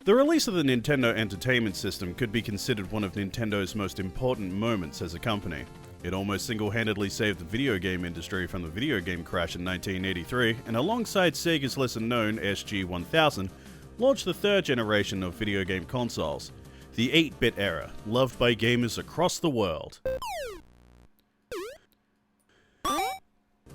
The release of the Nintendo Entertainment System could be considered one of Nintendo's most important moments as a company. It almost single-handedly saved the video game industry from the video game crash in 1983, and alongside Sega's lesser-known SG-1000, launched the third generation of video game consoles, the 8-bit era, loved by gamers across the world.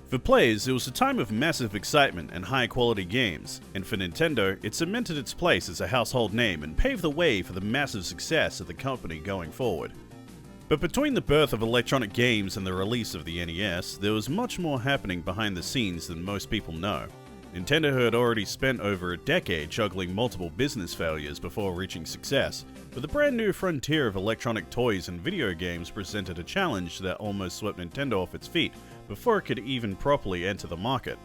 For players, it was a time of massive excitement and high-quality games, and for Nintendo, it cemented its place as a household name and paved the way for the massive success of the company going forward. But between the birth of electronic games and the release of the NES, there was much more happening behind the scenes than most people know. Nintendo had already spent over a decade juggling multiple business failures before reaching success, but the brand new frontier of electronic toys and video games presented a challenge that almost swept Nintendo off its feet before it could even properly enter the market.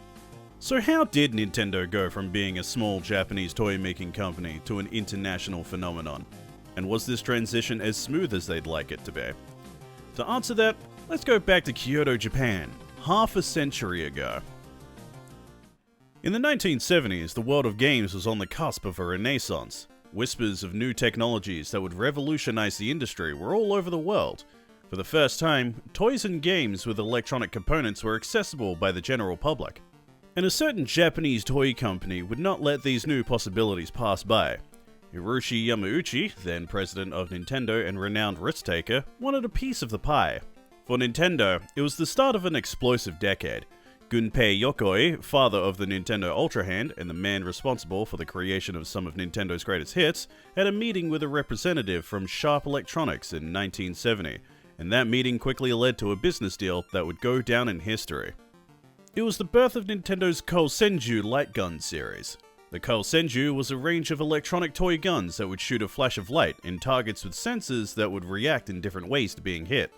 So how did Nintendo go from being a small Japanese toy-making company to an international phenomenon? And was this transition as smooth as they'd like it to be? To answer that, let's go back to Kyoto, Japan, half a century ago. In the 1970s, the world of games was on the cusp of a renaissance. Whispers of new technologies that would revolutionize the industry were all over the world. For the first time, toys and games with electronic components were accessible by the general public. And a certain Japanese toy company would not let these new possibilities pass by. Hiroshi Yamauchi, then president of Nintendo and renowned risk-taker, wanted a piece of the pie. For Nintendo, it was the start of an explosive decade. Gunpei Yokoi, father of the Nintendo Ultra Hand and the man responsible for the creation of some of Nintendo's greatest hits, had a meeting with a representative from Sharp Electronics in 1970, and that meeting quickly led to a business deal that would go down in history. It was the birth of Nintendo's Chaosenju light gun series. The Chaosenju was a range of electronic toy guns that would shoot a flash of light in targets with sensors that would react in different ways to being hit.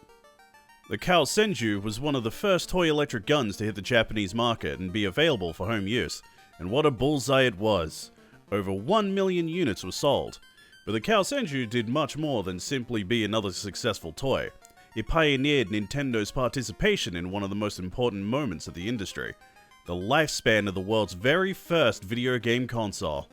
The Chaosenju was one of the first toy electric guns to hit the Japanese market and be available for home use, and what a bullseye it was. Over 1 million units were sold. But the Chaosenju did much more than simply be another successful toy. It pioneered Nintendo's participation in one of the most important moments of the industry, the lifespan of the world's very first video game console.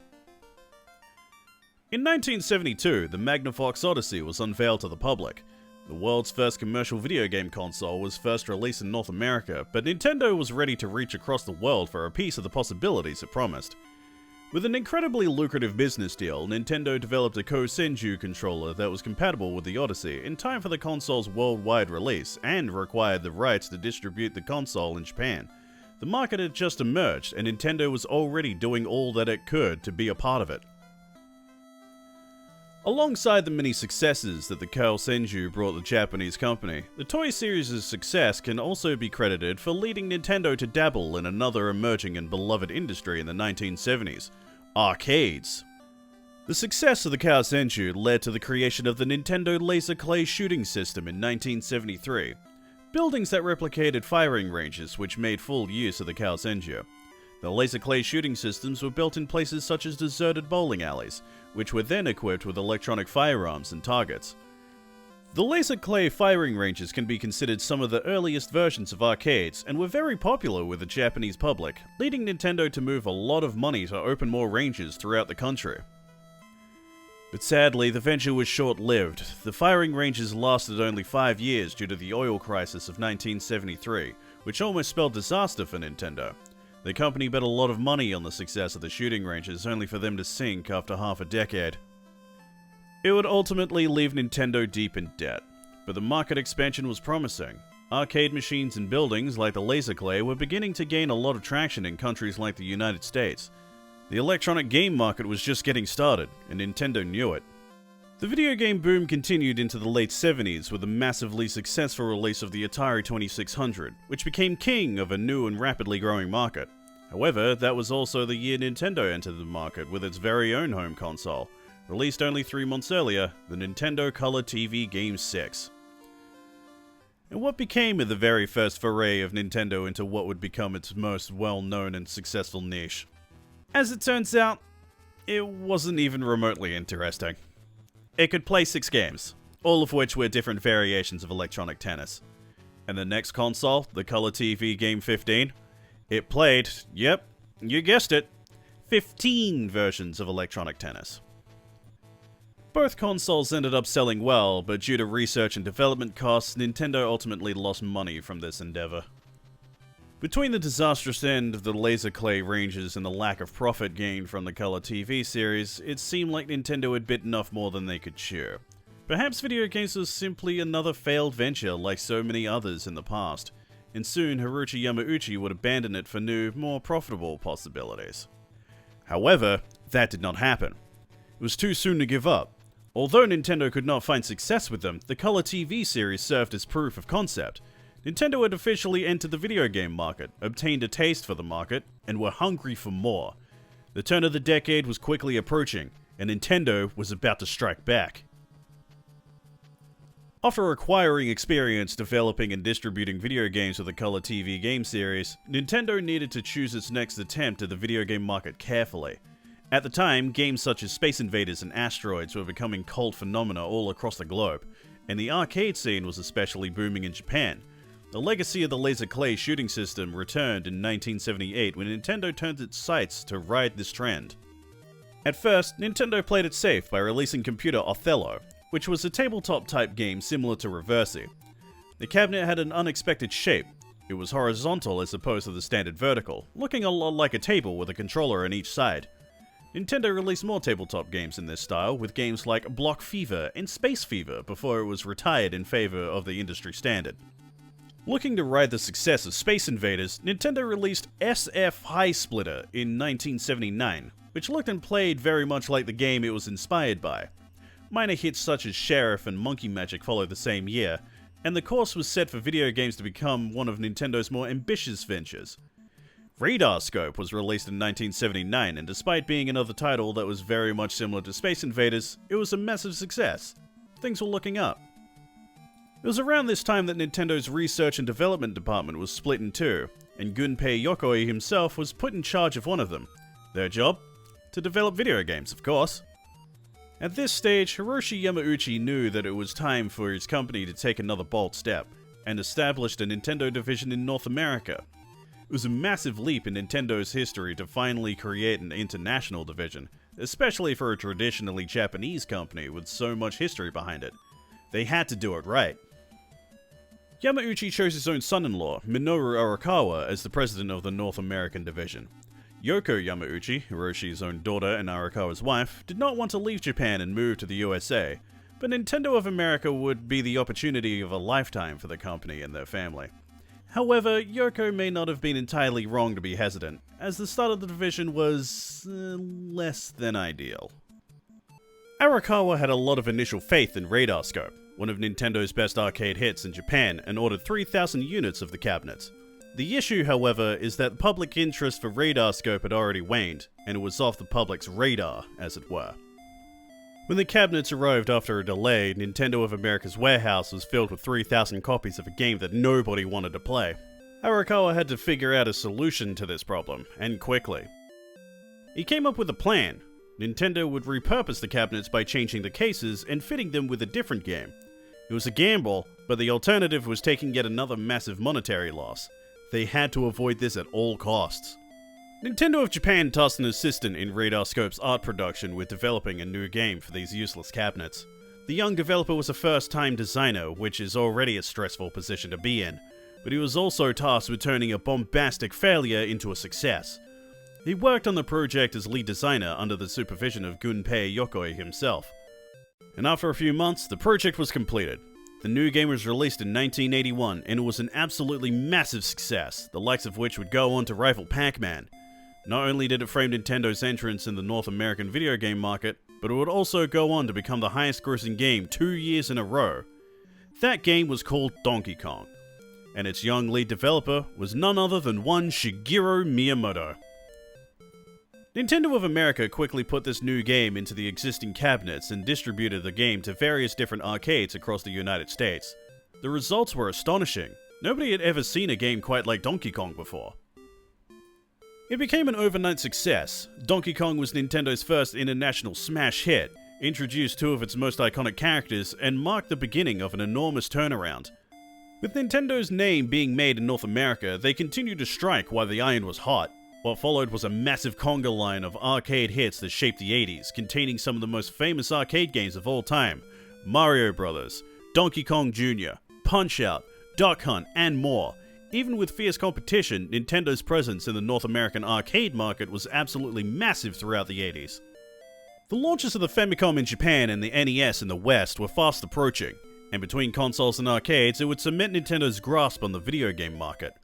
In 1972, the Magnavox Odyssey was unveiled to the public. The world's first commercial video game console was first released in North America, but Nintendo was ready to reach across the world for a piece of the possibilities it promised. With an incredibly lucrative business deal, Nintendo developed a Chaosenju controller that was compatible with the Odyssey in time for the console's worldwide release, and required the rights to distribute the console in Japan. The market had just emerged, and Nintendo was already doing all that it could to be a part of it. Alongside the many successes that the Chaosenju brought the Japanese company, the Toy Series' success can also be credited for leading Nintendo to dabble in another emerging and beloved industry in the 1970s, arcades. The success of the Chaosenju led to the creation of the Nintendo Laser Clay shooting system in 1973, buildings that replicated firing ranges which made full use of the Chaosenju. The laser clay shooting systems were built in places such as deserted bowling alleys, which were then equipped with electronic firearms and targets. The laser clay firing ranges can be considered some of the earliest versions of arcades and were very popular with the Japanese public, leading Nintendo to move a lot of money to open more ranges throughout the country. But sadly, the venture was short-lived. The firing ranges lasted only 5 years due to the oil crisis of 1973, which almost spelled disaster for Nintendo. The company bet a lot of money on the success of the shooting ranges, only for them to sink after half a decade. It would ultimately leave Nintendo deep in debt, but the market expansion was promising. Arcade machines and buildings like the laser clay were beginning to gain a lot of traction in countries like the United States. The electronic game market was just getting started, and Nintendo knew it. The video game boom continued into the late 70s with the massively successful release of the Atari 2600, which became king of a new and rapidly growing market. However, that was also the year Nintendo entered the market with its very own home console, released only 3 months earlier, the Nintendo Color TV Game 6. And what became of the very first foray of Nintendo into what would become its most well-known and successful niche? As it turns out, it wasn't even remotely interesting. It could play 6 games, all of which were different variations of electronic tennis. And the next console, the Color TV Game 15, it played, yep, you guessed it, 15 versions of electronic tennis. Both consoles ended up selling well, but due to research and development costs, Nintendo ultimately lost money from this endeavor. Between the disastrous end of the laser clay ranges and the lack of profit gained from the Color TV series, it seemed like Nintendo had bitten off more than they could chew. Perhaps video games was simply another failed venture like so many others in the past, and soon Hiroshi Yamauchi would abandon it for new, more profitable possibilities. However, that did not happen. It was too soon to give up. Although Nintendo could not find success with them, the Color TV series served as proof of concept. Nintendo had officially entered the video game market, obtained a taste for the market, and were hungry for more. The turn of the decade was quickly approaching, and Nintendo was about to strike back. After acquiring experience developing and distributing video games for the Color TV game series, Nintendo needed to choose its next attempt at the video game market carefully. At the time, games such as Space Invaders and Asteroids were becoming cult phenomena all across the globe, and the arcade scene was especially booming in Japan. The legacy of the laser clay shooting system returned in 1978 when Nintendo turned its sights to ride this trend. At first, Nintendo played it safe by releasing Computer Othello, which was a tabletop-type game similar to Reversi. The cabinet had an unexpected shape. It was horizontal as opposed to the standard vertical, looking a lot like a table with a controller on each side. Nintendo released more tabletop games in this style, with games like Block Fever and Space Fever before it was retired in favor of the industry standard. Looking to ride the success of Space Invaders, Nintendo released SF High Splitter in 1979, which looked and played very much like the game it was inspired by. Minor hits such as Sheriff and Monkey Magic followed the same year, and the course was set for video games to become one of Nintendo's more ambitious ventures. Radar Scope was released in 1979, and despite being another title that was very much similar to Space Invaders, it was a massive success. Things were looking up. It was around this time that Nintendo's research and development department was split in two, and Gunpei Yokoi himself was put in charge of one of them. Their job? To develop video games, of course. At this stage, Hiroshi Yamauchi knew that it was time for his company to take another bold step, and established a Nintendo division in North America. It was a massive leap in Nintendo's history to finally create an international division, especially for a traditionally Japanese company with so much history behind it. They had to do it right. Yamauchi chose his own son-in-law, Minoru Arakawa, as the president of the North American division. Yoko Yamauchi, Hiroshi's own daughter and Arakawa's wife, did not want to leave Japan and move to the USA, but Nintendo of America would be the opportunity of a lifetime for the company and their family. However, Yoko may not have been entirely wrong to be hesitant, as the start of the division was less than ideal. Arakawa had a lot of initial faith in Radar Scope, one of Nintendo's best arcade hits in Japan, and ordered 3,000 units of the cabinets. The issue, however, is that public interest for Radar Scope had already waned, and it was off the public's radar, as it were. When the cabinets arrived after a delay, Nintendo of America's warehouse was filled with 3,000 copies of a game that nobody wanted to play. Arakawa had to figure out a solution to this problem, and quickly. He came up with a plan. Nintendo would repurpose the cabinets by changing the cases and fitting them with a different game. It was a gamble, but the alternative was taking yet another massive monetary loss. They had to avoid this at all costs. Nintendo of Japan tasked an assistant in Radar Scope's art production with developing a new game for these useless cabinets. The young developer was a first-time designer, which is already a stressful position to be in, but he was also tasked with turning a bombastic failure into a success. He worked on the project as lead designer under the supervision of Gunpei Yokoi himself. And after a few months, the project was completed. The new game was released in 1981, and it was an absolutely massive success, the likes of which would go on to rival Pac-Man. Not only did it frame Nintendo's entrance in the North American video game market, but it would also go on to become the highest grossing game 2 years in a row. That game was called Donkey Kong, and its young lead developer was none other than one Shigeru Miyamoto. Nintendo of America quickly put this new game into the existing cabinets and distributed the game to various different arcades across the United States. The results were astonishing. Nobody had ever seen a game quite like Donkey Kong before. It became an overnight success. Donkey Kong was Nintendo's first international smash hit, introduced two of its most iconic characters, and marked the beginning of an enormous turnaround. With Nintendo's name being made in North America, they continued to strike while the iron was hot. What followed was a massive conga line of arcade hits that shaped the 80s, containing some of the most famous arcade games of all time: Mario Brothers, Donkey Kong Jr., Punch-Out!, Duck Hunt, and more. Even with fierce competition, Nintendo's presence in the North American arcade market was absolutely massive throughout the 80s. The launches of the Famicom in Japan and the NES in the West were fast approaching, and between consoles and arcades it would cement Nintendo's grasp on the video game market.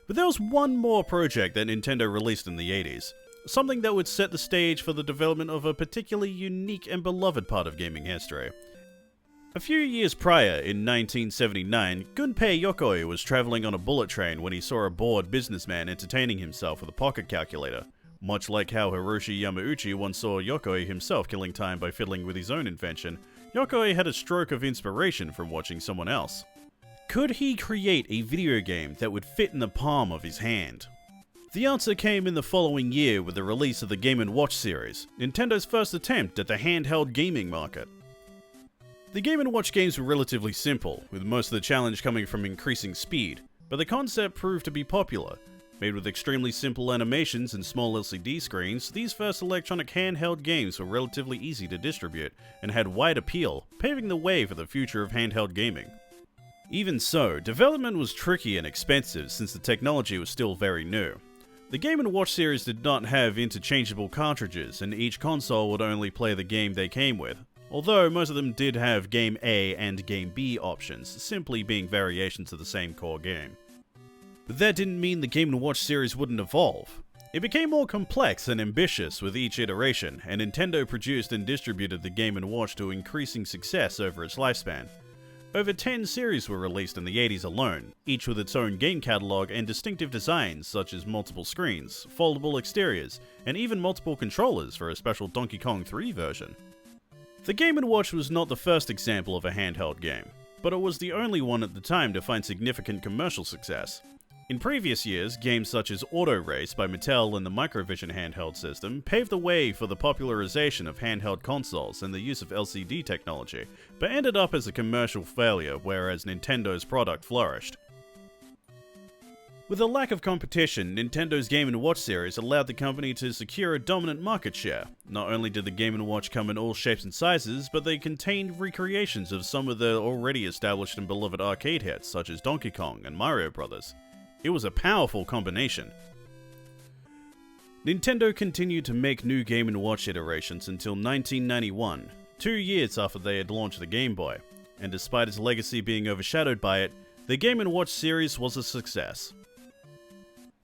But there was one more project that Nintendo released in the 80s, something that would set the stage for the development of a particularly unique and beloved part of gaming history. A few years prior, in 1979, Gunpei Yokoi was travelling on a bullet train when he saw a bored businessman entertaining himself with a pocket calculator, much like how Hiroshi Yamauchi once saw Yokoi himself killing time by fiddling with his own invention. Yokoi had a stroke of inspiration from watching someone else. Could he create a video game that would fit in the palm of his hand? The answer came in the following year with the release of the Game & Watch series, Nintendo's first attempt at the handheld gaming market. The Game & Watch games were relatively simple, with most of the challenge coming from increasing speed, but the concept proved to be popular. Made with extremely simple animations and small LCD screens, these first electronic handheld games were relatively easy to distribute, and had wide appeal, paving the way for the future of handheld gaming. Even so, development was tricky and expensive since the technology was still very new. The Game & Watch series did not have interchangeable cartridges, and each console would only play the game they came with, although most of them did have Game A and Game B options, simply being variations of the same core game. But that didn't mean the Game & Watch series wouldn't evolve. It became more complex and ambitious with each iteration, and Nintendo produced and distributed the Game & Watch to increasing success over its lifespan. Over 10 series were released in the 80s alone, each with its own game catalog and distinctive designs such as multiple screens, foldable exteriors, and even multiple controllers for a special Donkey Kong 3 version. The Game & Watch was not the first example of a handheld game, but it was the only one at the time to find significant commercial success. In previous years, games such as Auto Race by Mattel and the Microvision handheld system paved the way for the popularization of handheld consoles and the use of LCD technology, but ended up as a commercial failure, whereas Nintendo's product flourished. With a lack of competition, Nintendo's Game & Watch series allowed the company to secure a dominant market share. Not only did the Game & Watch come in all shapes and sizes, but they contained recreations of some of the already established and beloved arcade hits such as Donkey Kong and Mario Brothers. It was a powerful combination. Nintendo continued to make new Game & Watch iterations until 1991, 2 years after they had launched the Game Boy, and despite its legacy being overshadowed by it, the Game & Watch series was a success.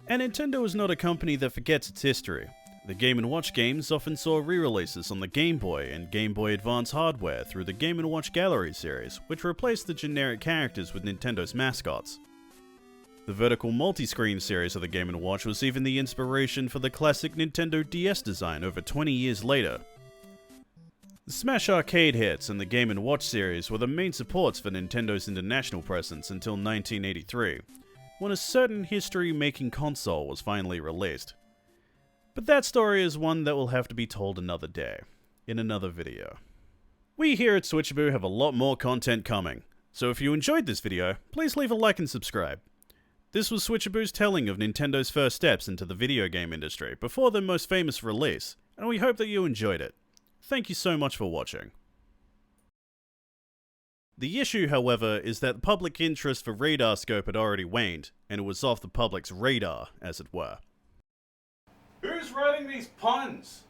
And Nintendo is not a company that forgets its history. The Game & Watch games often saw re-releases on the Game Boy and Game Boy Advance hardware through the Game & Watch Gallery series, which replaced the generic characters with Nintendo's mascots. The vertical multi-screen series of the Game & Watch was even the inspiration for the classic Nintendo DS design over 20 years later. The Smash arcade hits and the Game & Watch series were the main supports for Nintendo's international presence until 1983. When a certain history-making console was finally released. But that story is one that will have to be told another day, in another video. We here at Switchaboo have a lot more content coming, so if you enjoyed this video, please leave a like and subscribe. This was Switchaboo's telling of Nintendo's first steps into the video game industry before their most famous release, and we hope that you enjoyed it. Thank you so much for watching. The issue, however, is that public interest for radar scope had already waned, and it was off the public's radar, as it were. Who's writing these puns?